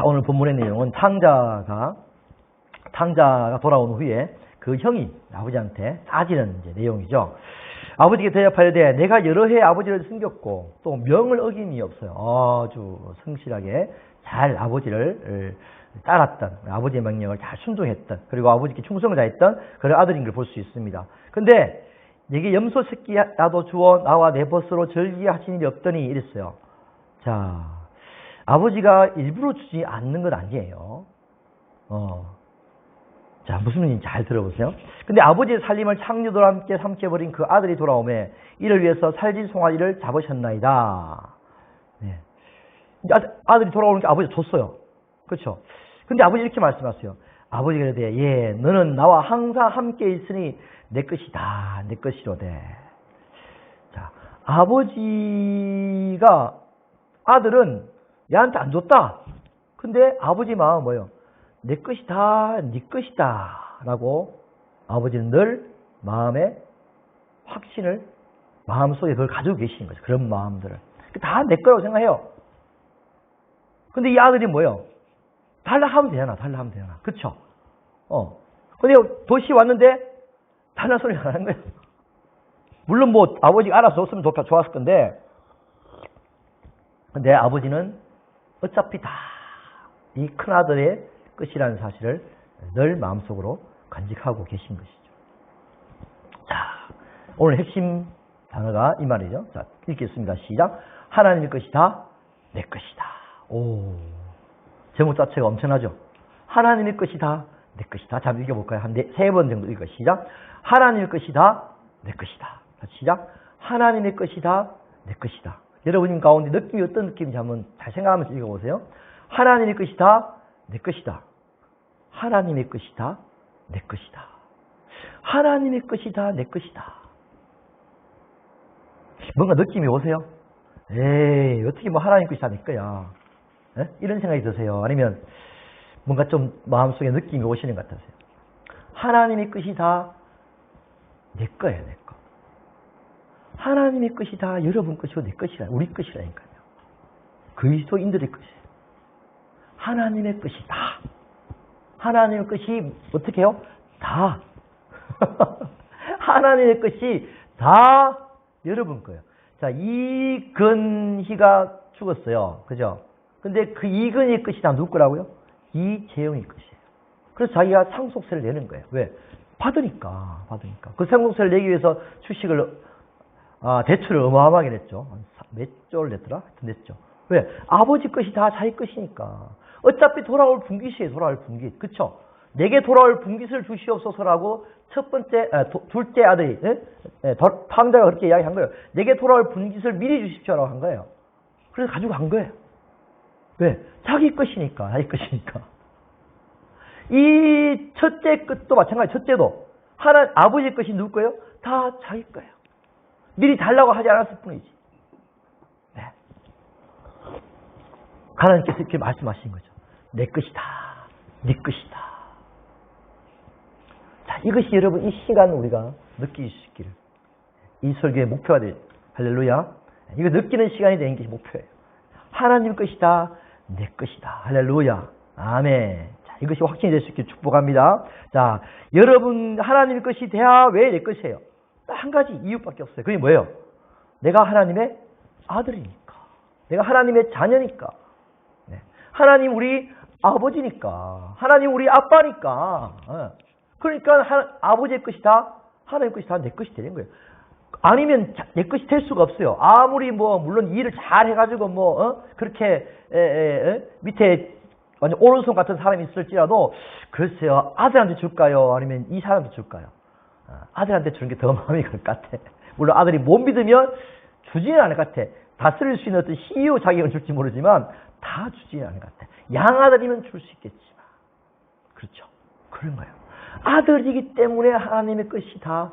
오늘 본문의 내용은 탕자가 돌아온 후에 그 형이 아버지한테 따지는 이제 내용이죠. 아버지께 대답하려되 내가 여러 해 아버지를 숨겼고 또 명을 어김이 없어요. 아주 성실하게 잘 아버지를 따랐던, 아버지의 명령을 잘 순종했던, 그리고 아버지께 충성을 다했던 그런 아들인 걸 볼 수 있습니다. 근데 내게 염소 새끼 나도 주어 나와 내 벗으로 절기하신 일이 없더니 이랬어요. 자, 아버지가 일부러 주지 않는 건 아니에요. 자, 무슨 말인지 잘 들어보세요. 근데 아버지의 살림을 창녀들과 함께 삼켜버린 그 아들이 돌아오매 이를 위해서 살진 송아지를 잡으셨나이다. 네. 아들이 돌아오니까 아버지가 줬어요. 그렇죠? 근데 아버지 이렇게 말씀하세요. 아버지가 이르되 예, 너는 나와 항상 함께 있으니 내 것이다. 내 것이로되. 자, 아버지가 아들은 얘한테 안 줬다. 근데 아버지 마음은 뭐예요? 내 것이다, 네 것이다 라고 아버지는 늘 마음에 확신을 마음속에 그걸 가지고 계시는 거죠. 그런 마음들을. 다 내 거라고 생각해요. 근데 이 아들이 뭐예요? 달라 하면 되잖아. 그쵸? 근데 도시 왔는데 달라 소리 안 하는 거예요. 물론 뭐 아버지가 알아서 줬으면 좋았을 건데, 근데 아버지는 어차피 다 이 큰아들의 끝이라는 사실을 늘 마음속으로 간직하고 계신 것이죠. 자, 오늘 핵심 단어가 이 말이죠. 자, 읽겠습니다. 시작. 하나님의 것이 다 내 것이다. 오, 제목 자체가 엄청나죠. 하나님의 것이 다 내 것이다. 자, 읽어볼까요? 세 번 정도 읽어요. 시작. 하나님의 것이 다 내 것이다. 시작. 하나님의 것이 다 내 것이다. 여러분 가운데 느낌이 어떤 느낌인지 한번 잘 생각하면서 읽어보세요. 하나님의 것이 다 내 것이다. 하나님의 것이 다 내 것이다. 하나님의 것이 다 내 것이다. 뭔가 느낌이 오세요? 에이, 어떻게 뭐 하나님 것이 다 내 거야. 에? 이런 생각이 드세요? 아니면 뭔가 좀 마음속에 느낌이 오시는 것 같으세요? 하나님의 것이 다 내 거예요, 내 거. 하나님의 것이 다 여러분 것이고 내 것이라, 우리 것이라니까요. 그리스도인들의 것이에요. 하나님의 것이 다. 하나님의 것이 어떻게 해요? 다. 하나님의 것이 다 여러분 거예요. 자, 이근희가 죽었어요. 그죠? 근데 그 이근희의 것이 다 누구 거라고요? 이재용의 것이에요. 그래서 자기가 상속세를 내는 거예요. 왜? 받으니까. 그 상속세를 내기 위해서 대출을 어마어마하게 냈죠. 몇 조를 냈더라? 하여튼 냈죠. 왜? 아버지 것이 다 자기 것이니까. 어차피 돌아올 분깃이에요. 돌아올 분깃. 그쵸? 내게 돌아올 분깃을 주시옵소서라고 둘째 아들이, 탐자가 그렇게 이야기한 거예요. 내게 돌아올 분깃을 미리 주십시오라고 한 거예요. 그래서 가지고 간 거예요. 왜? 자기 것이니까. 이 첫째 것도 마찬가지. 첫째도 아버지 것이 누구 거예요? 다 자기 거예요. 미리 달라고 하지 않았을 뿐이지. 네. 하나님께서 이렇게 말씀하신 거죠. 내 것이다. 네 것이다. 자, 이것이 여러분 이 시간 우리가 느낄 수 있기를. 이 설교의 목표가 돼요. 할렐루야. 이거 느끼는 시간이 되는 것이 목표예요. 하나님 것이다. 내 것이다. 할렐루야. 아멘. 자, 이것이 확신이 될 수 있기를 축복합니다. 자, 여러분 하나님의 것이 돼야 왜 내 것이에요? 한 가지 이유밖에 없어요. 그게 뭐예요? 내가 하나님의 아들이니까. 내가 하나님의 자녀니까. 네. 하나님 우리 아버지니까. 하나님 우리 아빠니까. 그러니까 아버지의 것이 다 하나님의 것이 다 내 것이 되는 거예요. 아니면 내 것이 될 수가 없어요. 아무리 물론 일을 잘 해가지고 그렇게 밑에 완전 오른손 같은 사람이 있을지라도 글쎄요, 아들한테 줄까요? 아니면 이 사람한테 줄까요? 아들한테 주는 게 더 마음이 그럴 것 같아. 물론 아들이 못 믿으면 주지는 않을 것 같아. 다스릴 수 있는 어떤 CEO 자격을 줄지 모르지만 다 주지는 않을 것 같아. 양아들이면 줄 수 있겠지만. 그렇죠. 그런 거예요. 아들이기 때문에 하나님의 것이 다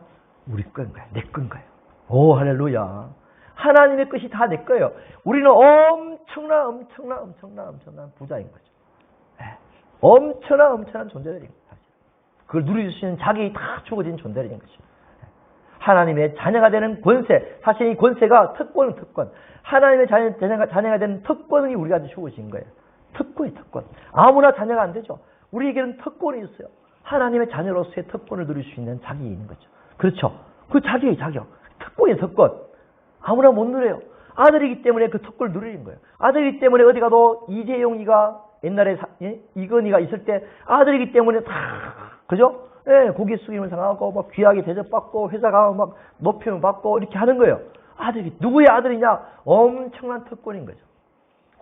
우리 건 거예요. 내 건 거예요. 오, 할렐루야. 하나님의 것이 다 내 거예요. 우리는 엄청난 부자인 거죠. 네. 엄청난 존재들인 거예요. 그걸 누릴 수 있는 자격이 다 주어진 존재인 것이죠. 하나님의 자녀가 되는 권세. 사실 이 권세가 특권. 하나님의 자녀가 되는 특권이 우리가 주어진 거예요. 특권이 특권. 아무나 자녀가 안 되죠. 우리에게는 특권이 있어요. 하나님의 자녀로서의 특권을 누릴 수 있는 자격이 있는 거죠. 그렇죠. 그 자격이 자격. 특권이 특권. 아무나 못 누려요. 아들이기 때문에 그 특권을 누리는 거예요. 아들이기 때문에 어디 가도 이재용이가 옛날에 이건희가 있을 때 아들이기 때문에 다 그죠? 예, 고개 숙임을 당하고 막 귀하게 대접받고 회사 가면 막 높임을 받고 이렇게 하는 거예요. 아들이 누구의 아들이냐? 엄청난 특권인 거죠.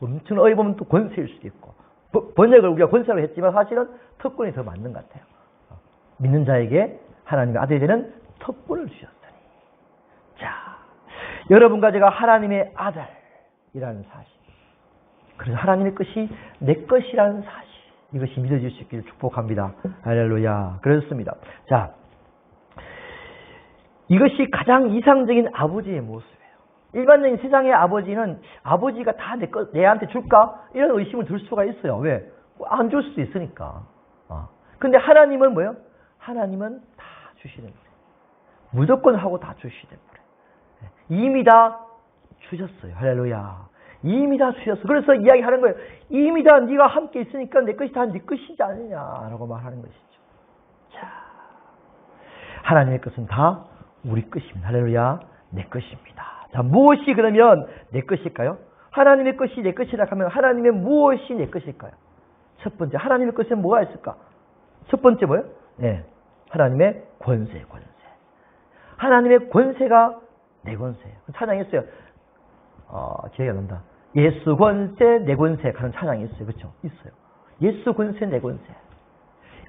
엄청난 어디 보면 또 권세일 수도 있고 번역을 우리가 권세라고 했지만 사실은 특권이 더 맞는 것 같아요. 믿는 자에게 하나님의 아들이 되는 특권을 주셨으니. 자, 여러분과 제가 하나님의 아들이라는 사실. 그래서 하나님의 것이 내 것이라는 사실. 이것이 믿어질 수 있기를 축복합니다. 할렐루야. 그렇습니다. 자, 이것이 가장 이상적인 아버지의 모습이에요. 일반적인 세상의 아버지는 아버지가 다 내한테 줄까? 이런 의심을 들 수가 있어요. 왜? 안 줄 수도 있으니까. 근데 하나님은 뭐예요? 하나님은 다 주시는 거예요. 무조건 하고 다 주시는 거예요. 이미 다 주셨어요. 할렐루야. 이미 다 주셨어. 그래서 이야기하는 거예요. 이미 다 네가 함께 있으니까 내 것이 다 네 것이지 않느냐라고 말하는 것이죠. 자, 하나님의 것은 다 우리 것입니다. 할렐루야. 내 것입니다. 자, 무엇이 그러면 내 것일까요? 하나님의 것이 내 것이라 하면 하나님의 무엇이 내 것일까요? 첫 번째, 하나님의 것에 뭐가 있을까? 첫 번째 뭐예요? 네, 하나님의 권세. 하나님의 권세가 내 권세예요. 찬양했어요. 기억이 안 난다. 예수 권세, 내 권세 하는 찬양이 있어요. 그렇죠? 있어요. 예수 권세, 내 권세.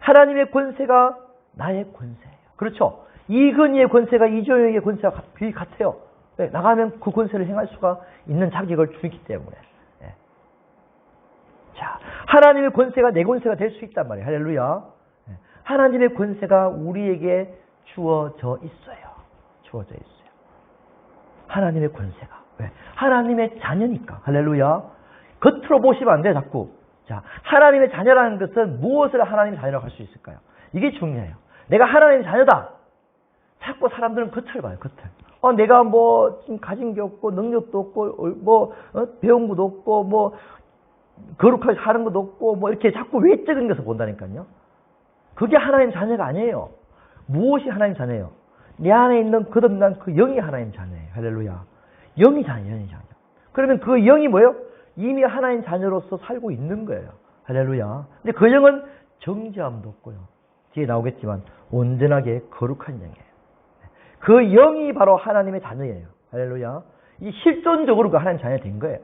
하나님의 권세가 나의 권세예요. 그렇죠? 이건희의 권세가 이조영의 권세와 같아요. 네, 나가면 그 권세를 행할 수가 있는 자격을 주기 때문에. 네. 자, 하나님의 권세가 내 권세가 될 수 있단 말이에요. 할렐루야. 네. 하나님의 권세가 우리에게 주어져 있어요. 주어져 있어요. 하나님의 권세가. 왜? 하나님의 자녀니까. 할렐루야. 겉으로 보시면 안 돼, 자꾸. 자, 하나님의 자녀라는 것은 무엇을 하나님의 자녀라고 할 수 있을까요? 이게 중요해요. 내가 하나님의 자녀다. 자꾸 사람들은 겉을 봐요, 겉을. 내가 뭐, 지금 가진 게 없고, 능력도 없고, 배운 것도 없고, 거룩하게 사는 것도 없고, 이렇게 자꾸 외적인 것을 본다니까요. 그게 하나님 자녀가 아니에요. 무엇이 하나님 자녀예요? 내 안에 있는 거듭난 그 영이 하나님 자녀예요. 할렐루야. 영이 자녀. 그러면 그 영이 뭐예요? 이미 하나님 자녀로서 살고 있는 거예요. 할렐루야. 근데 그 영은 정죄함도 없고요. 뒤에 나오겠지만 온전하게 거룩한 영이에요. 그 영이 바로 하나님의 자녀예요. 할렐루야. 이 실존적으로 그 하나님 자녀 된 거예요.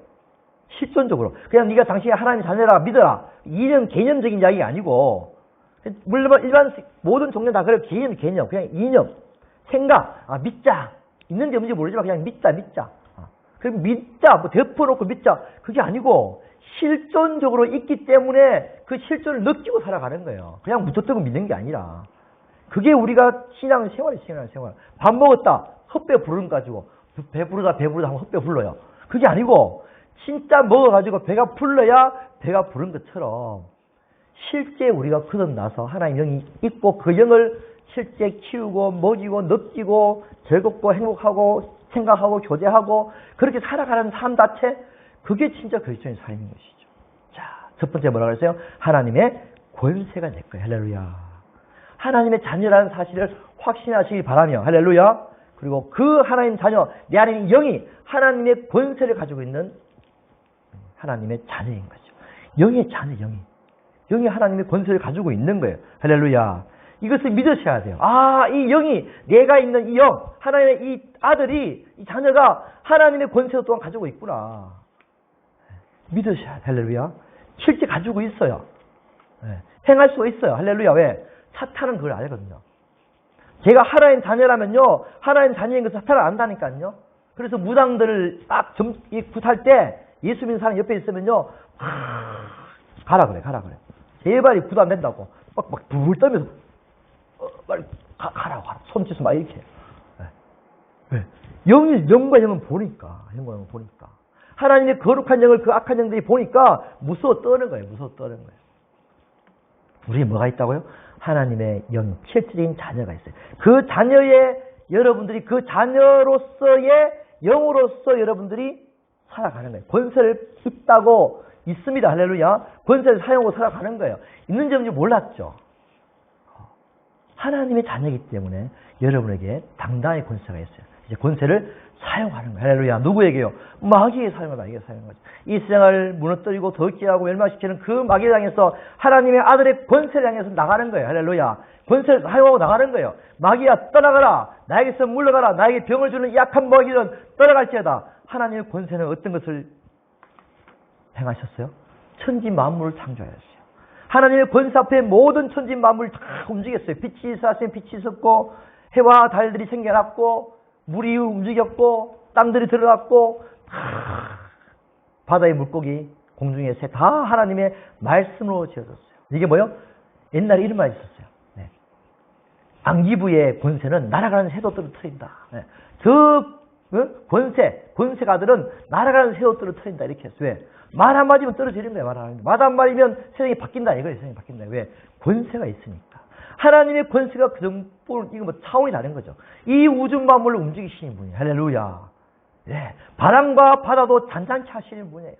실존적으로. 그냥 네가 당신이 하나님 자녀라 믿어라. 이런 개념적인 이야기가 아니고, 물론 일반 모든 종교 다 그래요. 개념, 그냥 이념, 생각, 믿자. 있는지 없는지 모르지만 그냥 믿자. 그럼 믿자, 뭐 덮어놓고 믿자. 그게 아니고 실존적으로 있기 때문에 그 실존을 느끼고 살아가는 거예요. 그냥 무조건 믿는 게 아니라. 그게 우리가 신앙생활이에요. 밥 먹었다. 헛배 부르는 거 가지고 배부르다 하면 헛배 불러요. 그게 아니고 진짜 먹어가지고 배가 불러야 배가 부른 것처럼 실제 우리가 거듭나서 하나님 영이 있고 그 영을 실제 키우고 먹이고 느끼고 즐겁고 행복하고 생각하고 교제하고 그렇게 살아가는 삶 자체, 그게 진짜 그리스도인의 삶인 것이죠. 자, 첫 번째 뭐라고 했어요? 하나님의 권세가 내 거예요. 할렐루야. 하나님의 자녀라는 사실을 확신하시기 바라며, 할렐루야. 그리고 그 하나님 자녀, 내 안에 있는 영이 하나님의 권세를 가지고 있는 하나님의 자녀인 거죠. 영의 자녀, 영이 하나님의 권세를 가지고 있는 거예요. 할렐루야. 이것을 믿으셔야 돼요. 이 영이, 내가 있는 이 영, 하나님의 이 아들이, 이 자녀가 하나님의 권세도 또한 가지고 있구나. 믿으셔야 돼요. 할렐루야. 실제 가지고 있어요. 행할 수 있어요. 할렐루야. 왜? 사탄은 그걸 알거든요. 제가 하나님 자녀라면요, 하나님 자녀인 것을 사탄을 안다니까요. 그래서 무당들을 딱 굿할 때 예수 믿는 사람 옆에 있으면요, 가라 그래. 제발 굿 안 된다고. 막 불 떨면서 빨리 가라고. 손짓을 막 이렇게. 왜? 영과 영은 보니까. 하나님의 거룩한 영을 그 악한 영들이 보니까 무서워 떠는 거예요. 우리에 뭐가 있다고요? 하나님의 영, 실질적인 자녀가 있어요. 그 자녀의 여러분들이 그 자녀로서의 영으로서 여러분들이 살아가는 거예요. 권세를 있다고 있습니다. 할렐루야. 권세를 사용하고 살아가는 거예요. 있는지 없는지 몰랐죠. 하나님의 자녀이기 때문에 여러분에게 당당히 권세가 있어요. 이제 권세를 사용하는 거예요. 할렐루야. 누구에게요? 마귀에게 사용하다. 이게 사용한 거죠. 이 세상을 무너뜨리고 덕지하고 멸망시키는 그 마귀를 향해서 하나님의 아들의 권세를 향해서 나가는 거예요. 할렐루야. 권세를 사용하고 나가는 거예요. 마귀야 떠나가라. 나에게서 물러가라. 나에게 병을 주는 약한 마귀는 떠나갈지어다. 하나님의 권세는 어떤 것을 행하셨어요? 천지 만물을 창조하셨어요. 하나님의 권세 앞에 모든 천지 만물을 다 움직였어요. 빛이 있었으면 빛이 있었고 해와 달들이 생겨났고 물이 움직였고 땅들이 들어갔고 바다의 물고기 공중의 새 다 하나님의 말씀으로 지어졌어요. 이게 뭐요? 옛날에 이런 말이 있었어요. 네. 안기부의 권세는 날아가는 새도들을 틀린다. 네. 권세가들은 날아가는 새도들을 틀린다. 이렇게 했어요. 왜? 말 한마디면 떨어지는 거예요. 말 한마디면 세상이 바뀐다. 이거예요. 세상이 바뀐다. 왜? 권세가 있으니까. 하나님의 권세가 그 정도, 이거 뭐 차원이 다른 거죠. 이 우주 만물을 움직이시는 분이에요. 할렐루야. 네. 바람과 바다도 잔잔치 하시는 분이에요.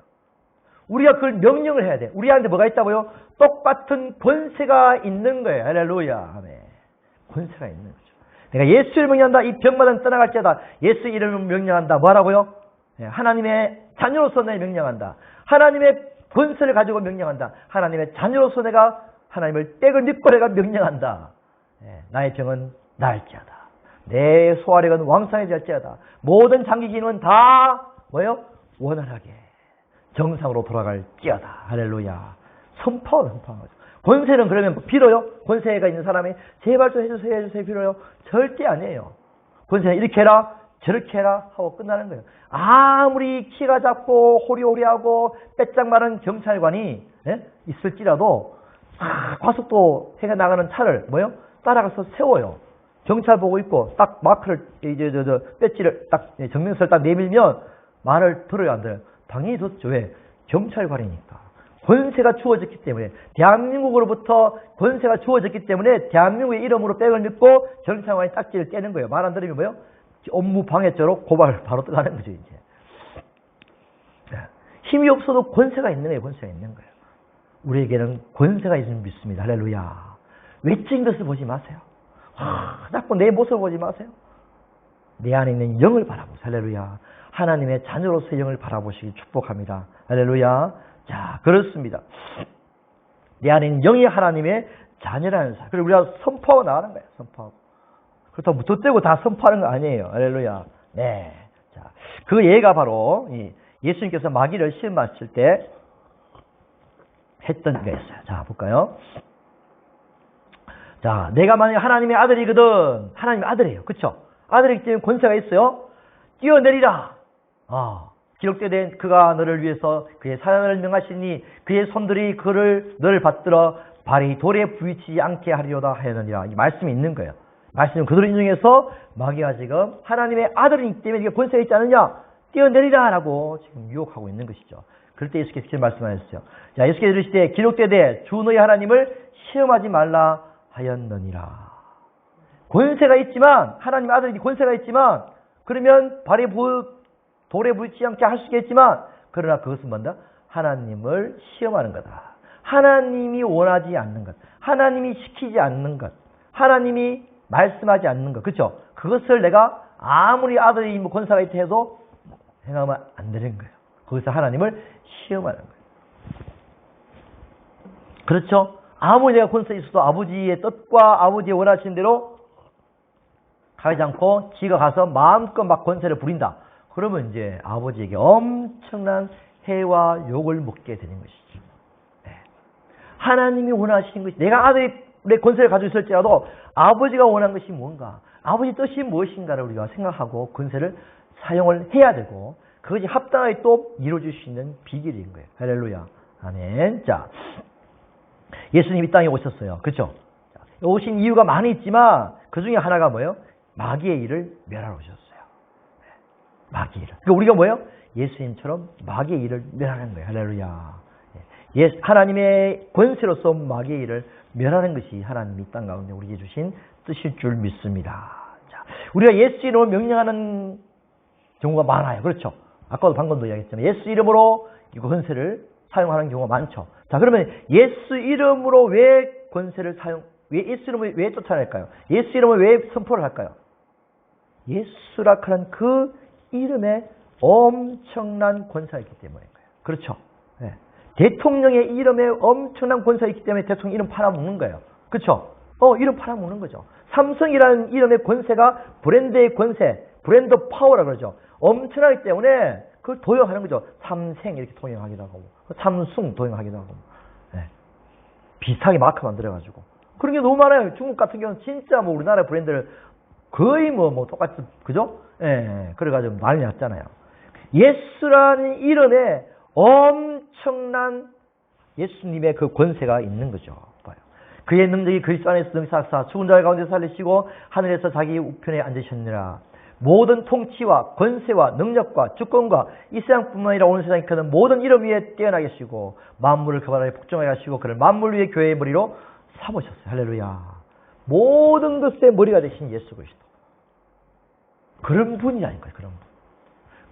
우리가 그걸 명령을 해야 돼. 우리한테 뭐가 있다고요? 똑같은 권세가 있는 거예요. 할렐루야. 아멘. 권세가 있는 거죠. 내가 예수를 명령한다. 이 병마다 떠나갈지어다. 예수 이름을 명령한다. 뭐라고요? 네. 하나님의 자녀로서 내가 명령한다. 하나님의 권세를 가지고 명령한다. 하나님의 자녀로서 내가 하나님을 떼을 믿고 내가 명령한다. 네, 나의 병은 나을지어다. 내 소화력은 왕성해질지어다. 모든 장기 기능은 다 뭐예요? 원활하게 정상으로 돌아갈지어다. 할렐루야. 선포하는 거죠. 권세는 그러면 빌어요? 권세가 있는 사람이 제발 좀 해주세요 빌어요? 절대 아니에요. 권세는 이렇게 해라 저렇게 해라 하고 끝나는 거예요. 아무리 키가 작고 호리호리하고 빼짝 마른 경찰관이 있을지라도 과속도 해가 나가는 차를 뭐요? 따라가서 세워요. 경찰 보고 있고 딱 마크를 배지를 딱 정면선을 딱 내밀면 말을 들어야 안 돼요. 당연히 듣죠. 왜? 경찰관이니까. 권세가 주어졌기 때문에 대한민국으로부터 권세가 주어졌기 때문에 대한민국의 이름으로 백을 믿고 경찰관이 딱지를 떼는 거예요. 말 안 들으면 뭐요? 업무 방해죄로 고발 바로 들어가는 거죠. 이제 힘이 없어도 권세가 있는 거예요. 권세가 있는 거예요. 우리에게는 권세가 있음을 믿습니다. 할렐루야. 외적인 것을 보지 마세요. 자꾸 내 모습을 보지 마세요. 내 안에 있는 영을 바라보세요. 할렐루야. 하나님의 자녀로서의 영을 바라보시기 축복합니다. 할렐루야. 자, 그렇습니다. 내 안에 있는 영이 하나님의 자녀라는 사실. 그리고 우리가 선포하고 나가는 거예요. 선포하고. 그렇다고 무턱대고 다 선포하는 거 아니에요. 할렐루야. 네. 자, 그 예가 바로 예수님께서 마귀를 시험하실 때 했던 게 있어요. 자, 볼까요? 자, 내가 만약 하나님의 아들이거든. 하나님의 아들이에요. 그쵸? 아들이기 때문에 권세가 있어요. 뛰어내리라. 기록되된 그가 너를 위해서 그의 사랑을 명하시니 그의 손들이 너를 받들어 발이 돌에 부딪히지 않게 하리로다 하였느니라. 이 말씀이 있는 거예요. 말씀은 그대로 인용해서 마귀가 지금 하나님의 아들이기 때문에 네가 권세가 있지 않느냐? 뛰어내리라 라고 지금 유혹하고 있는 것이죠. 그럴 때 예수께서 이렇게 말씀하셨어요. 자, 예수께서 이르시되 기록되되 주 너희 하나님을 시험하지 말라 하였느니라. 권세가 있지만 하나님의 아들이 권세가 있지만 그러면 발에 돌에 부딪히지 않게 할 수 있겠지만 그러나 그것은 뭔가 하나님을 시험하는 거다. 하나님이 원하지 않는 것. 하나님이 시키지 않는 것. 하나님이 말씀하지 않는 것. 그렇죠? 그것을 내가 아무리 아들이 뭐 권세가 있다 해도 행하면 안 되는 거예요. 거기서 하나님을 시험하는 거예요. 그렇죠? 아무리 내가 권세 있어도 아버지의 뜻과 아버지의 원하시는 대로 가지 않고 지가 가서 마음껏 막 권세를 부린다. 그러면 이제 아버지에게 엄청난 해와 욕을 먹게 되는 것이죠. 네. 하나님이 원하시는 것이 내가 아들의 권세를 가지고 있을지라도 아버지가 원하는 것이 뭔가 아버지 뜻이 무엇인가를 우리가 생각하고 권세를 사용을 해야 되고 그것이 합당하게 또 이루어질 수 있는 비결인 거예요. 할렐루야. 아멘. 자, 예수님이 이 땅에 오셨어요. 그렇죠? 오신 이유가 많이 있지만 그 중에 하나가 뭐예요? 마귀의 일을 멸하러 오셨어요. 마귀의 일을. 그러니까 우리가 뭐예요? 예수님처럼 마귀의 일을 멸하는 거예요. 할렐루야. 하나님의 권세로서 마귀의 일을 멸하는 것이 하나님이 땅 가운데 우리에게 주신 뜻일 줄 믿습니다. 자, 우리가 예수 이름으로 명령하는 경우가 많아요. 그렇죠? 아까도 방금도 이야기했지만 예수 이름으로 이 권세를 사용하는 경우가 많죠. 자, 그러면 예수 이름으로 왜 권세를 왜 예수 이름을 왜 쫓아낼까요? 예수 이름을 왜 선포를 할까요? 예수라 하는 그 이름에 엄청난 권세가 있기 때문인 거예요. 그렇죠. 네. 대통령의 이름에 엄청난 권세가 있기 때문에 대통령 이름 팔아먹는 거예요. 그렇죠. 이름 팔아먹는 거죠. 삼성이라는 이름의 권세가 브랜드의 권세, 브랜드 파워라 그러죠. 엄청나기 때문에 그걸 도용하는 거죠. 삼생 이렇게 도용하기도 하고, 삼숭 도용하기도 하고, 네. 비슷하게 마크 만들어가지고. 그런 게 너무 많아요. 중국 같은 경우는 진짜 뭐 우리나라 브랜드를 거의 뭐 똑같이, 그죠? 예, 그래가지고 난리 났잖아요. 예수라는 이름에 엄청난 예수님의 그 권세가 있는 거죠. 봐요. 그의 능력이 그리스도 안에서 능사사 죽은 자의 가운데 살리시고 하늘에서 자기 우편에 앉으셨느라. 모든 통치와 권세와 능력과 주권과 이 세상뿐만 아니라 온 세상에 크는 모든 이름 위에 뛰어나게 하시고 만물을 그 바닥에 복종하게 하시고 그를 만물 위에 교회의 머리로 삼으셨어요. 할렐루야. 모든 것의 머리가 되신 예수 그리스도. 그런 분이라는 거예요. 그런 분.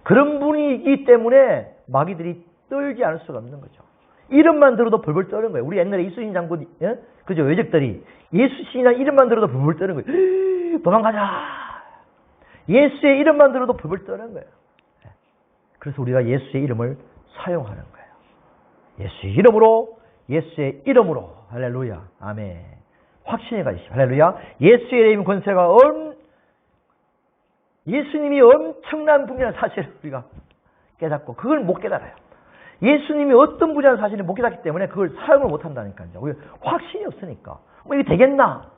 그런 분이기 때문에 마귀들이 떨지 않을 수가 없는 거죠. 이름만 들어도 벌벌 떠는 거예요. 우리 옛날에 이수신 장군, 예? 그죠? 외적들이 예수신이라는 이름만 들어도 벌벌 떠는 거예요. 도망가자. 예수의 이름만 들어도 벌벌 떠는 거예요. 그래서 우리가 예수의 이름을 사용하는 거예요. 예수의 이름으로. 할렐루야. 아멘. 확신이 가지시오. 할렐루야. 예수의 이름 권세가 예수님이 엄청난 분이라는 사실을 우리가 깨닫고 그걸 못 깨달아요. 예수님이 어떤 분이라는 사실을 못 깨닫기 때문에 그걸 사용을 못 한다니까요. 확신이 없으니까. 이게 되겠나?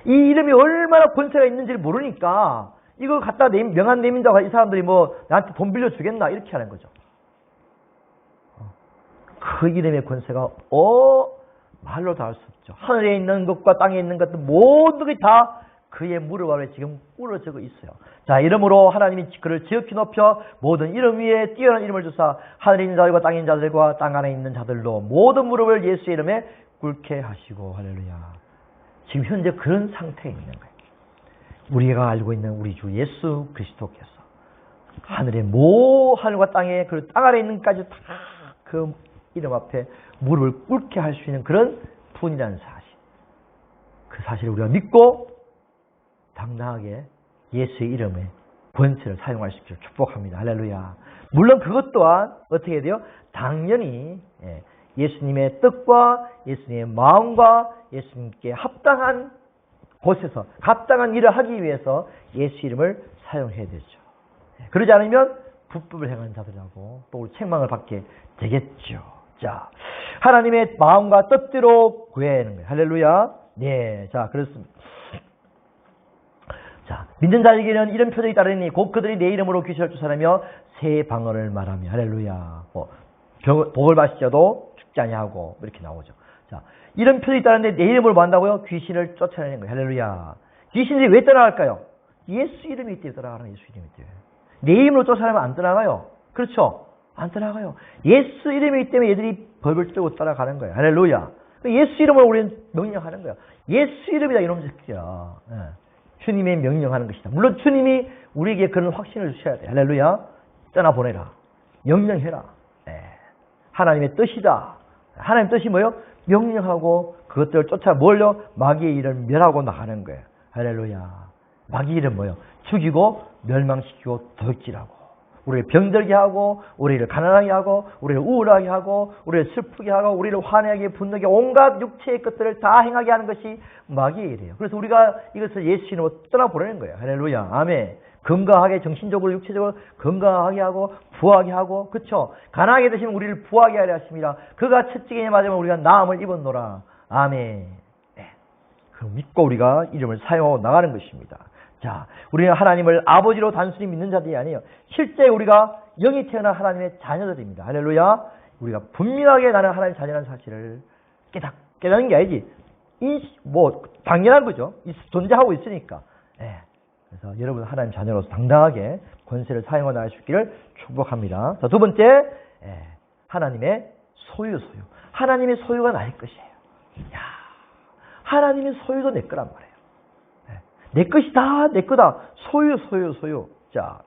이 이름이 얼마나 권세가 있는지를 모르니까 이걸 갖다 명한 내민다고 이 사람들이 뭐 나한테 돈 빌려주겠나 이렇게 하는 거죠. 그 이름의 권세가 말로 다 할 수 없죠. 하늘에 있는 것과 땅에 있는 것들 모든 것이 다 그의 무릎 아래 지금 꿇어지고 있어요. 자, 이름으로 하나님이 그를 지극히 높여 모든 이름 위에 뛰어난 이름을 주사 하늘에 있는 자들과 땅에 있는 자들과 땅 안에 있는 자들로 모든 무릎을 예수의 이름에 꿇게 하시고. 할렐루야. 지금 현재 그런 상태에 있는 거예요. 우리가 알고 있는 우리 주 예수 그리스도께서 하늘과 땅에 그리고 땅 아래 있는 것까지 다 그 이름 앞에 무릎을 꿇게 할 수 있는 그런 분이라는 사실. 그 사실을 우리가 믿고 당당하게 예수의 이름에 권세를 사용할 수 있기를 축복합니다. 할렐루야. 물론 그것 또한 어떻게 해야 돼요? 당연히 예수님의 뜻과 예수님의 마음과 예수님께 합당한 곳에서 합당한 일을 하기 위해서 예수 이름을 사용해야 되죠. 그러지 않으면 불법을 행하는 자들하고 또 책망을 받게 되겠죠. 자, 하나님의 마음과 뜻대로 구해야 하는 거예요. 할렐루야. 네, 자, 그렇습니다. 자, 믿는 자에게는 이런 표적이 따르니 곧 그들이 내 이름으로 귀신을 쫓아내며 새 방언을 말하며. 할렐루야. 복을 마시자도 죽지 아니하고 이렇게 나오죠. 자, 이런 표적이 따르는데 내 이름으로 뭐 한다고요? 귀신을 쫓아내는 거예요. 할렐루야. 귀신들이 왜 떠나갈까요? 예수 이름이 때문에 떠나가는 예수 이름이 때문에. 내 이름으로 쫓아내면 안 떠나가요. 그렇죠? 안 떠나가요. 예수 이름이기 때문에 얘들이 벌벌 떨고 떠나가는 거예요. 할렐루야. 예수 이름으로 우리는 명령하는 거예요. 예수 이름이다 이놈 새끼야. 주님의 명령하는 것이다. 물론 주님이 우리에게 그런 확신을 주셔야 돼요. 할렐루야. 떠나보내라. 명령해라. 하나님의 뜻이다. 하나님의 뜻이 뭐예요? 명령하고 그것들을 쫓아 몰려 마귀의 일을 멸하고 나가는 거예요. 할렐루야. 마귀의 일은 뭐예요? 죽이고 멸망시키고 도둑질하고 우리를 병들게 하고 우리를 가난하게 하고 우리를 우울하게 하고 우리를 슬프게 하고 우리를 화내게 분노하게 온갖 육체의 것들을 다 행하게 하는 것이 마귀의 일이에요. 그래서 우리가 이것을 예수 이름으로 떠나보내는 거예요. 할렐루야. 아멘. 건강하게 정신적으로 육체적으로 건강하게 하고 부하게 하고 그렇죠. 가난하게 되시면 우리를 부하게 하려 하십니다. 그가 채찍에 맞으면 우리가 나음을 입었노라. 아멘. 네. 그럼 믿고 우리가 이름을 사용하고 나가는 것입니다. 자, 우리는 하나님을 아버지로 단순히 믿는 자들이 아니에요. 실제 우리가 영이 태어난 하나님의 자녀들입니다. 할렐루야. 우리가 분명하게 나는 하나님의 자녀라는 사실을 깨닫는 게 아니지. 당연한 거죠. 존재하고 있으니까. 그래서 여러분 하나님 자녀로서 당당하게 권세를 사용해 나갈 수 있기를 축복합니다. 자, 두 번째, 하나님의 소유. 하나님의 소유가 나의 것이에요. 야, 하나님의 소유도 내 거란 말이에요. 내 것이 다 내 거다. 소유. 자,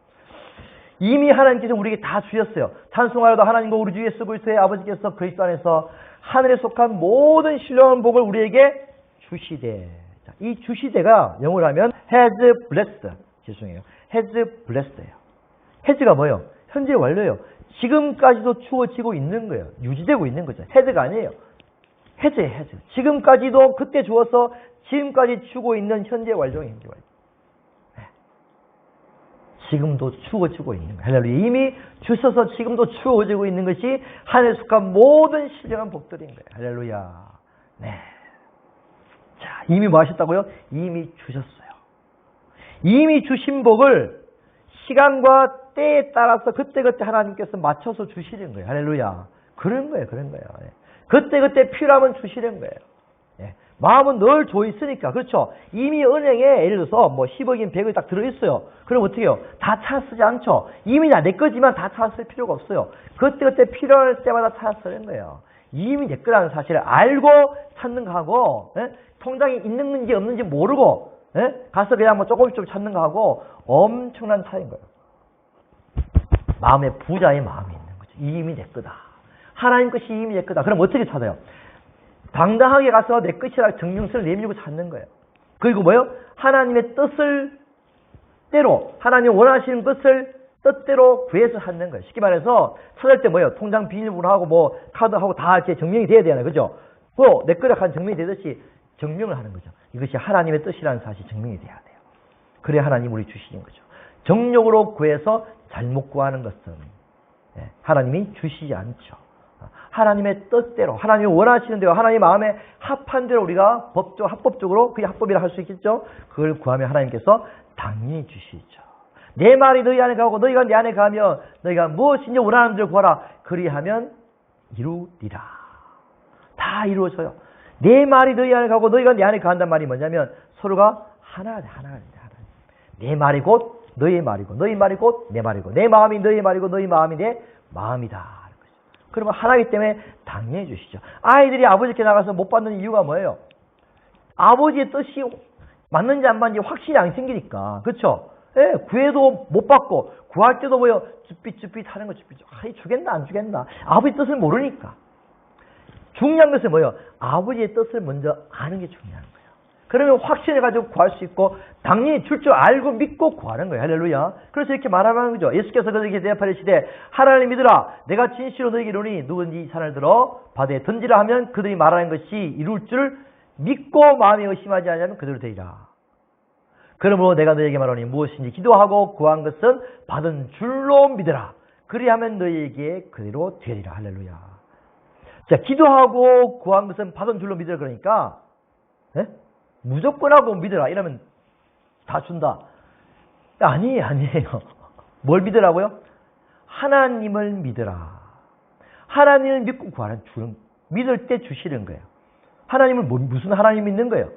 이미 하나님께서 우리에게 다 주셨어요. 찬송하여도 하나님과 우리 주 예수 그리스도의 아버지께서 그리스도 안에서 하늘에 속한 모든 신령한 복을 우리에게 주시되. 자, 이 주시되가 영어로 하면 has blessed. 죄송해요. has blessed예요. has가 뭐예요? 현재 완료예요. 지금까지도 주어지고 있는 거예요. 유지되고 있는 거죠. has가 아니에요. has. 지금까지도 그때 주어서 지금까지 주고 있는 현재 완료예요. 현재 완료. 지금도 주어지고 있는 거예요. 할렐루야. 이미 주셔서 지금도 주어지고 있는 것이 하늘에 속한 모든 신령한 복들인 거예요. 할렐루야. 네. 자, 이미 뭐 하셨다고요? 이미 주셨어요. 이미 주신 복을 시간과 때에 따라서 그때그때 하나님께서 맞춰서 주시는 거예요. 할렐루야. 그런 거예요. 그런 거예요. 그때그때 필요하면 주시는 거예요. 마음은 늘 줘 있으니까. 그렇죠? 이미 은행에 예를 들어서 뭐 10억인 100억이 딱 들어있어요. 그럼 어떻게 해요? 다 찾아 쓰지 않죠? 이미 내 거지만 다 찾아 쓸 필요가 없어요. 그때그때 필요할 때마다 찾아 쓰는 거예요. 이미 내 거라는 사실을 알고 찾는 거하고, 통장에 있는 건지 없는지 모르고, 가서 그냥 뭐 조금씩 찾는 거하고 엄청난 차이인 거예요. 마음의 부자의 마음이 있는 거죠. 이미 내 거다. 하나님 것이 이미 내 거다. 그럼 어떻게 찾아요? 당당하게 가서 내 것이라 증명서를 내밀고 찾는 거예요. 그리고 뭐요? 하나님의 뜻을 때로, 하나님이 원하시는 것을 뜻대로 구해서 찾는 거예요. 쉽게 말해서 찾을 때 뭐예요? 통장 비밀번호하고 뭐 카드하고 다 이렇게 증명이 돼야 되잖아요. 그죠? 또 내 거라 한 증명이 되듯이 증명을 하는 거죠. 이것이 하나님의 뜻이라는 사실이 증명이 돼야 돼요. 그래야 하나님이 우리 주시는 거죠. 정욕으로 구해서 잘못 구하는 것은 하나님이 주시지 않죠. 하나님의 뜻대로, 하나님이 원하시는 대로, 하나님 마음에 합한 대로 우리가 합법적으로, 그게 합법이라 할 수 있겠죠. 그걸 구하면 하나님께서 당연히 주시죠. 내 말이 너희 안에 가고 너희가 내 안에 가면 너희가 무엇인지 원하는 대로 구하라. 그리하면 이루리라. 다 이루어져요. 내 말이 너희 안에 가고 너희가 내 안에 간단 말이 뭐냐면 서로가 하나가 돼. 내 말이 곧 너희의 말이고 너희 말이 곧 내 말이고 내 마음이 너희의 말이고 너희 마음이 내 마음이다. 그러면 하나이기 때문에 당연히 주시죠. 아이들이 아버지께 나가서 못 받는 이유가 뭐예요? 아버지의 뜻이 맞는지 안 맞는지 확신이 안 생기니까. 그렇죠? 예, 구해도 못 받고 구할 때도 뭐예요? 쭈삣쭈삣 하는 거 쭈삣. 아이 주겠나 안 주겠나. 아버지 뜻을 모르니까. 중요한 것은 뭐예요? 아버지의 뜻을 먼저 아는 게 중요한 거예요. 그러면 확신을 가지고 구할 수 있고 당연히 줄 줄 알고 믿고 구하는 거예요. 할렐루야. 그래서 이렇게 말하는 거죠. 예수께서 그들에게 대답하시되 하나님 믿으라. 내가 진실로 너에게 이르노니 누구든지 이 산을 들어 바다에 던지라 하면 그들이 말하는 것이 이룰 줄 믿고 마음에 의심하지 않으면 그대로 되리라. 그러므로 내가 너에게 말하노니 무엇인지 기도하고 구한 것은 받은 줄로 믿으라. 그리하면 너에게 그대로 되리라. 할렐루야. 자, 기도하고 구한 것은 받은 줄로 믿으라. 그러니까 무조건 하고 믿으라. 이러면 다 준다. 아니에요. 뭘 믿으라고요? 하나님을 믿으라. 하나님을 믿고 구하는 주는 믿을 때 주시는 거예요. 하나님을 무슨 하나님 믿는 거예요?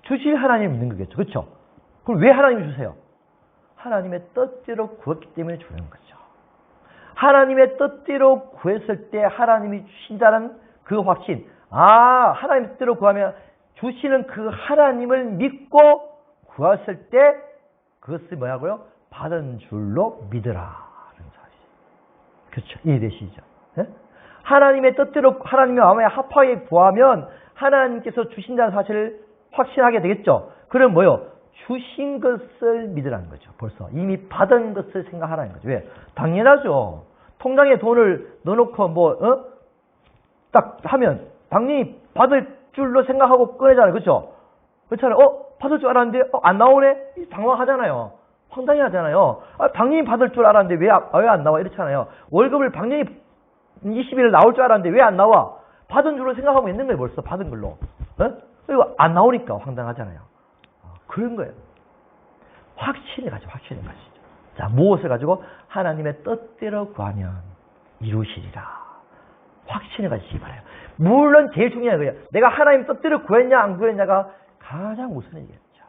주실 하나님 믿는 거겠죠. 그렇죠? 그럼 왜 하나님 주세요? 하나님의 뜻대로 구했기 때문에 주는 거죠. 하나님의 뜻대로 구했을 때 하나님이 주신다는 그 확신. 하나님의 뜻대로 구하면 주시는 그 하나님을 믿고 구했을 때 그것을 뭐라고요? 받은 줄로 믿으라. 하는 사실. 그렇죠. 이해되시죠? 하나님의 뜻대로 하나님의 마음에 합하게 구하면 하나님께서 주신다는 사실을 확신하게 되겠죠. 그럼 뭐요? 주신 것을 믿으라는 거죠. 벌써 이미 받은 것을 생각하라는 거죠. 왜? 당연하죠. 통장에 돈을 넣어놓고 딱 하면 당연히 받을 줄로 생각하고 꺼내잖아요. 그렇죠? 그렇잖아요. 받을 줄 알았는데 안 나오네? 당황하잖아요. 황당해하잖아요. 당연히 받을 줄 알았는데 왜 안 나와? 이렇잖아요. 월급을 당연히 20일 나올 줄 알았는데 왜 안 나와? 받은 줄로 생각하고 있는 거예요. 벌써 받은 걸로. 그리고 안 나오니까 황당하잖아요. 그런 거예요. 확신을 가지고. 자, 무엇을 가지고? 하나님의 뜻대로 구하면 이루시리라. 확신을 가지시기 바라요. 물론 제일 중요한 거예요. 내가 하나님 뜻대로 구했냐 안 구했냐가 가장 우선이겠죠.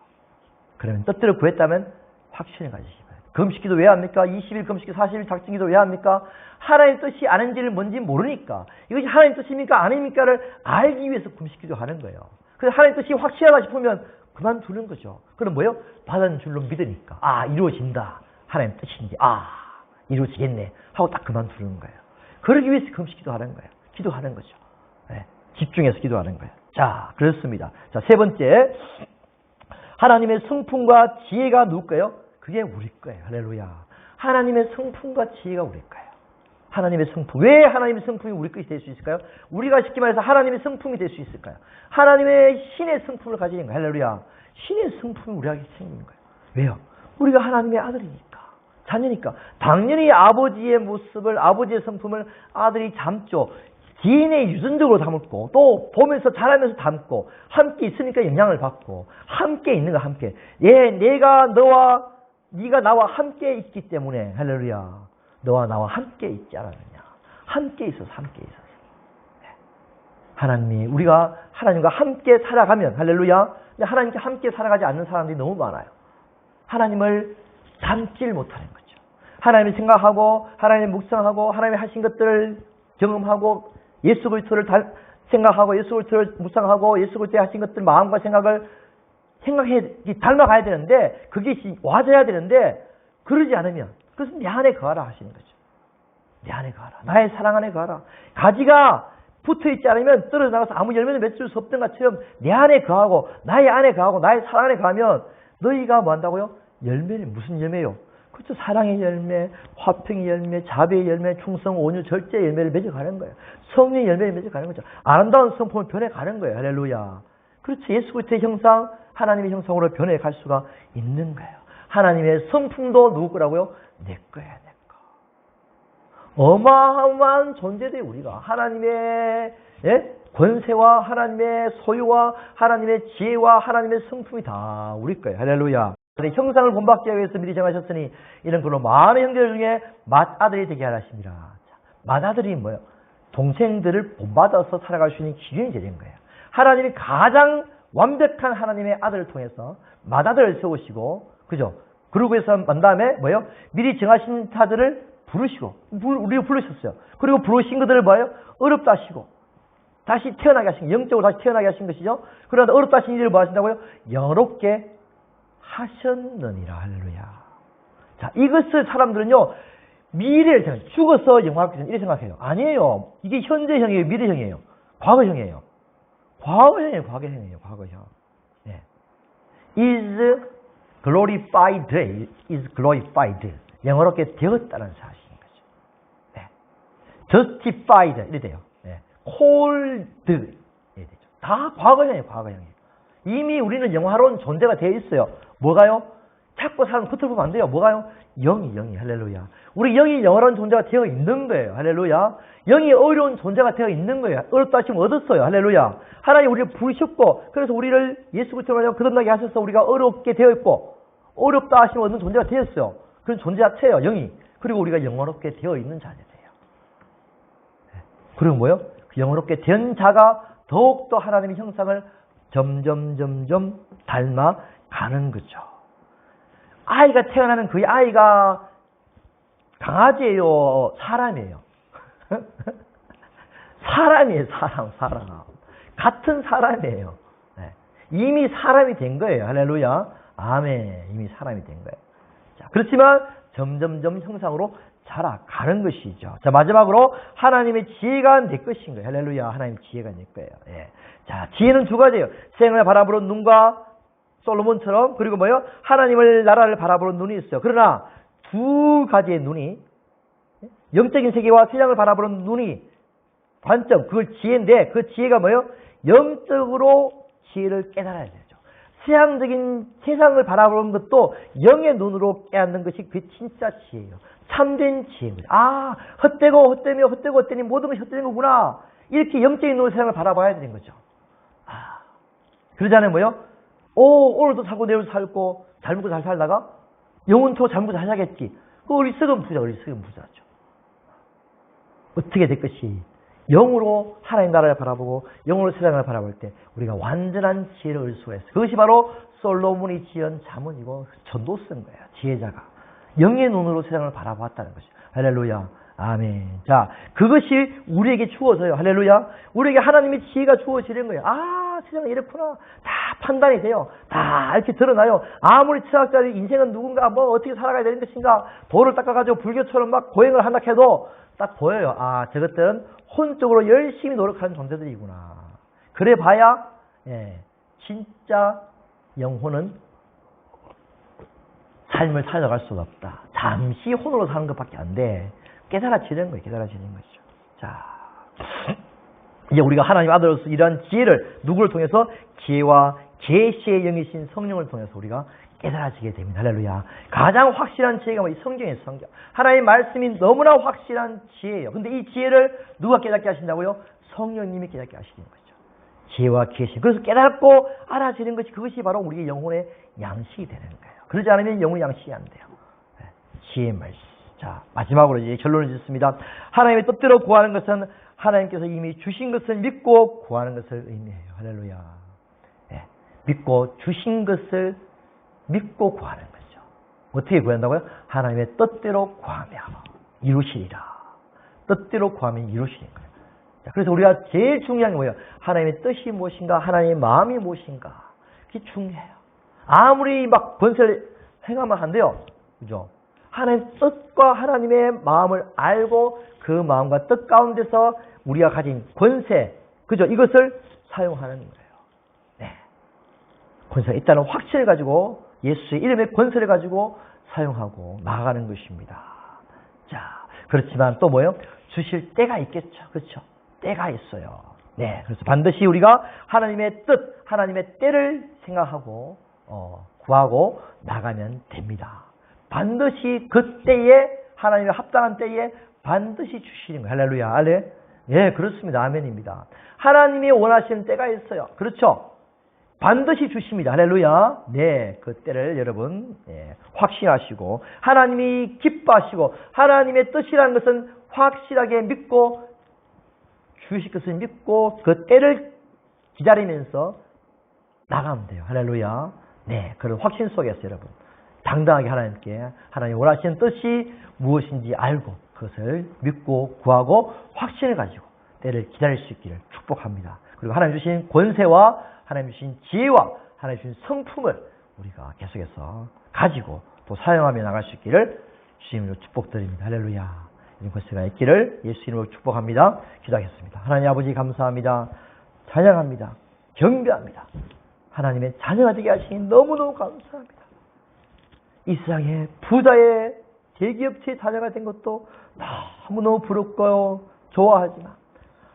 그러면 뜻대로 구했다면 확신을 가지시기 바라요. 금식기도 왜 합니까? 20일 금식기, 40일 작정기도 왜 합니까? 하나님 뜻이 아는지를 뭔지 모르니까. 이것이 하나님 뜻입니까 아닙니까를 알기 위해서 금식기도 하는 거예요. 그래서 하나님 뜻이 확실하다 싶으면 그만두는 거죠. 그럼 뭐예요? 받은 줄로 믿으니까. 이루어진다. 하나님 뜻인지. 이루어지겠네 하고 딱 그만두는 거예요. 그러기 위해서 금식 기도하는 거예요. 기도하는 거죠. 네. 집중해서 기도하는 거예요. 자, 그렇습니다. 자, 세 번째. 하나님의 성품과 지혜가 누구 거예요? 그게 우리 거예요. 할렐루야. 하나님의 성품과 지혜가 우리 거예요. 하나님의 성품. 왜 하나님의 성품이 우리 것이 될 수 있을까요? 우리가 쉽게 말해서 하나님의 성품이 될 수 있을까요? 하나님의 신의 성품을 가지는 거예요. 할렐루야. 신의 성품이 우리에게 생기는 거예요. 왜요? 우리가 하나님의 아들이니까. 자녀니까. 당연히 아버지의 모습을, 아버지의 성품을 아들이 담죠. DNA 유전적으로 담고, 또 보면서 자라면서 담고, 함께 있으니까 영향을 받고, 함께 있는 거 함께. 내가 네가 나와 함께 있기 때문에, 할렐루야. 너와 나와 함께 있지 않았느냐. 함께 있어서. 하나님이, 우리가 하나님과 함께 살아가면, 할렐루야. 근데 하나님과 함께 살아가지 않는 사람들이 너무 많아요. 하나님을 담질 못하는 거죠. 하나님을 생각하고, 하나님을 묵상하고, 하나님이 하신 것들을 경험하고, 예수 그리스도를 생각하고, 예수 그리스도를 묵상하고, 예수 그리스도의 하신 것들 마음과 생각을 닮아가야 되는데, 그게 와줘야 되는데, 그러지 않으면, 그것은 내 안에 거하라 하시는 거죠. 내 안에 거하라. 나의 사랑 안에 거하라. 가지가 붙어있지 않으면 떨어져 나가서 아무 열매를 맺을 수 없던 것처럼 내 안에 거하고, 나의 안에 거하고, 나의 사랑 안에 거하면, 너희가 뭐 한다고요? 열매를, 무슨 열매요? 그렇죠. 사랑의 열매, 화평의 열매, 자비의 열매, 충성, 온유, 절제 열매를 맺어가는 거예요. 성령의 열매를 맺어가는 거죠. 아름다운 성품을 변해가는 거예요. 할렐루야. 그렇죠. 예수 그리스도의 형상, 하나님의 형상으로 변해갈 수가 있는 거예요. 하나님의 성품도 누구 거라고요? 내 거야, 내 거. 어마어마한 존재들이 우리가 하나님의 권세와 하나님의 소유와 하나님의 지혜와 하나님의 성품이 다 우리 거예요. 할렐루야. 형상을 본받기 위해서 미리 정하셨으니 이런 걸로 많은 형제들 중에 맏아들이 되게 하십니다. 맏아들이 뭐예요? 동생들을 본받아서 살아갈 수 있는 기준이 되는 거예요. 하나님이 가장 완벽한 하나님의 아들을 통해서 맏아들을 세우시고, 그죠? 그러고 해서 만 다음에 뭐예요? 미리 정하신 자들을 부르시고, 우리가 부르셨어요. 그리고 부르신 그들을 뭐예요? 어렵다 하시고, 다시 태어나게 하신, 영적으로 다시 태어나게 하신 것이죠. 그러나 어렵다 하신 일을 뭐 하신다고요? 영롭게 하셨느니라. 할렐루야. 자, 이것을 사람들은요, 미래를 생각해요. 죽어서 영화롭게 이렇게 생각해요. 아니에요. 이게 현재형이에요, 미래형이에요, 과거형이에요. 과거형이에요, 과거형. 네. is glorified, is glorified. 영어롭게 되었다는 사실인 거죠. 네. justified 이래 돼요. 네. called 이래 되죠. 다 과거형이에요, 과거형이에요. 이미 우리는 영화로운 존재가 되어 있어요. 뭐가요? 자꾸 사람 붙어보면 안 돼요. 뭐가요? 영이. 할렐루야. 우리 영이 영원한 존재가 되어 있는 거예요. 할렐루야. 영이 어려운 존재가 되어 있는 거예요. 어렵다 하시면 얻었어요. 할렐루야. 하나님 우리를 부르셨고, 그래서 우리를 예수 그리스도로 거듭나게 하셔서 우리가 어렵게 되어 있고, 어렵다 하시면 얻는 존재가 되었어요. 그런 존재 자체예요. 영이. 그리고 우리가 영원롭게 되어 있는 자녀예요. 그리고 뭐요? 그 영원롭게 된 자가 더욱더 하나님의 형상을 점점 닮아가는 거죠. 아이가 태어나는 그 아이가 강아지예요? 사람이에요? 사람이에요. 사람. 같은 사람이에요. 네. 이미 사람이 된 거예요. 할렐루야. 아멘. 이미 사람이 된 거예요. 자, 그렇지만 점점 형상으로 자라가는 것이죠. 자, 마지막으로 하나님의 지혜가 내 것인 거예요. 할렐루야. 하나님의 지혜가 내 거예요. 예. 자, 지혜는 두 가지예요. 세상을 바라보는 눈과 솔로몬처럼, 그리고 뭐요? 하나님을, 나라를 바라보는 눈이 있어요. 그러나 두 가지의 눈이, 영적인 세계와 세상을 바라보는 눈이, 관점, 그걸 지혜인데, 그 지혜가 뭐요? 영적으로 지혜를 깨달아야 되죠. 세상을 바라보는 것도 영의 눈으로 깨닫는 것이 그게 진짜 지혜예요. 참된 지혜입니다. 아, 헛되니 모든 것이 헛되는 거구나. 이렇게 영적인 눈으로 세상을 바라봐야 되는 거죠. 아, 그러잖아요, 뭐요? 오늘도 살고 내일도 살고 잘 먹고 잘 살다가 영원토록 잘 먹고 잘 살겠지. 그 어리석은 부자죠. 어떻게 될 것이? 영으로 하나님 나라를 바라보고 영으로 세상을 바라볼 때 우리가 완전한 지혜를 얻을 수가 있어요. 그것이 바로 솔로몬이 지은 잠언이고 전도 쓴 거예요. 지혜자가. 영의 눈으로 세상을 바라보았다는 것이죠. 할렐루야. 아멘. 자, 그것이 우리에게 주어져요. 할렐루야. 우리에게 하나님의 지혜가 주어지는 거예요. 아, 세상이 이렇구나. 다 판단이 돼요. 다 이렇게 드러나요. 아무리 철학자들이 인생은 누군가 뭐 어떻게 살아가야 되는 것인가, 돌을 닦아가지고 불교처럼 막 고행을 한다 해도 딱 보여요. 아, 저것들은 혼적으로 열심히 노력하는 존재들이구나. 그래 봐야, 진짜 영혼은 삶을 살아갈 수가 없다. 잠시 혼으로 사는 것밖에 안 돼. 깨달아지는 거예요. 깨달아지는 거죠. 자, 이제 우리가 하나님 아들로서 이러한 지혜를 누구를 통해서? 지혜와 계시의 영이신 성령을 통해서 우리가 깨달아지게 됩니다. 할렐루야. 가장 확실한 지혜가 이 성경이에요. 성경. 하나님의 말씀이 너무나 확실한 지혜예요. 근데 이 지혜를 누가 깨닫게 하신다고요? 성령님이 깨닫게 하시는 거죠. 지혜와 계시. 그래서 깨닫고 알아지는 것이, 그것이 바로 우리의 영혼의 양식이 되는 거예요. 그러지 않으면 영혼의 양식이 안 돼요. 지혜의 말씀. 자, 마지막으로 이제 결론을 짓습니다. 하나님의 뜻대로 구하는 것은 하나님께서 이미 주신 것을 믿고 구하는 것을 의미해요. 할렐루야. 믿고 주신 것을 믿고 구하는 거죠. 어떻게 구한다고요? 하나님의 뜻대로 구하며 이루시리라. 뜻대로 구하면 이루시는 거예요. 자, 그래서 우리가 제일 중요한 게 뭐예요? 하나님의 뜻이 무엇인가? 하나님의 마음이 무엇인가? 그게 중요해요. 아무리 막 권세를 행하면 안 돼요. 그죠? 하나님의 뜻과 하나님의 마음을 알고 그 마음과 뜻 가운데서 우리가 가진 권세, 그죠? 이것을 사용하는 거예요. 네. 권세가 있다는 확신을 가지고 예수의 이름의 권세를 가지고 사용하고 나아가는 것입니다. 자, 그렇지만 또 뭐예요? 주실 때가 있겠죠. 그렇죠? 때가 있어요. 네. 그래서 반드시 우리가 하나님의 뜻, 하나님의 때를 생각하고 구하고 나가면 됩니다. 반드시 그 때에, 하나님의 합당한 때에 반드시 주시는 거예요. 할렐루야. 알레? 예, 그렇습니다. 아멘입니다. 하나님이 원하시는 때가 있어요. 그렇죠? 반드시 주십니다. 할렐루야. 네, 그 때를 여러분 확신하시고, 하나님이 기뻐하시고, 하나님의 뜻이라는 것은 확실하게 믿고, 주실 것을 믿고 그 때를 기다리면서 나가면 돼요. 할렐루야. 네, 그런 확신 속에서 여러분 당당하게 하나님께 하나님 원하시는 뜻이 무엇인지 알고 그것을 믿고 구하고 확신을 가지고 때를 기다릴 수 있기를 축복합니다. 그리고 하나님 주신 권세와 하나님 주신 지혜와 하나님 주신 성품을 우리가 계속해서 가지고 또 사용하며 나갈 수 있기를 주님으로 축복드립니다. 할렐루야. 이런 권세가 있기를 예수 이름으로 축복합니다. 기도하겠습니다. 하나님 아버지 감사합니다. 찬양합니다. 경배합니다. 하나님의 자녀가 되게 하시니 너무너무 감사합니다. 이 세상에 부자의 대기업체의 자녀가 된 것도 너무너무 부럽고요. 좋아하지만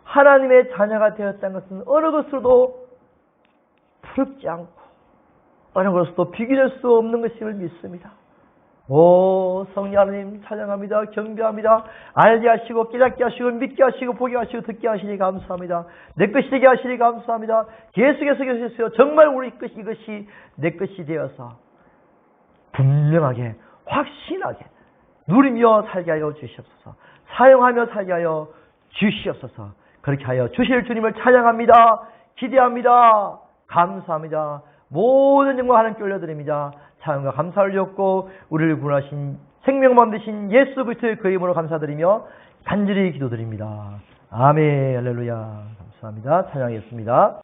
하나님의 자녀가 되었다는 것은 어느 것으로도 부럽지 않고 어느 것으로도 비교할 수 없는 것임을 믿습니다. 오, 성령 하나님 찬양합니다. 경배합니다. 알게 하시고 깨닫게 하시고 믿게 하시고 보게 하시고 듣게 하시니 감사합니다. 내 것이 되게 하시니 감사합니다. 계속해서 계속해서 정말 우리 이것이 내 것이 되어서 분명하게 확신하게 누리며 살게 하여 주시옵소서. 사용하며 살게 하여 주시옵소서. 그렇게 하여 주실 주님을 찬양합니다. 기대합니다. 감사합니다. 모든 영광 하나님께 올려드립니다. 찬양과 감사를 드렸고 우리를 구원하신 생명만 되신 예수 그리스도의 그 이름으로 감사드리며 간절히 기도드립니다. 아멘. 할렐루야. 감사합니다. 찬양하겠습니다.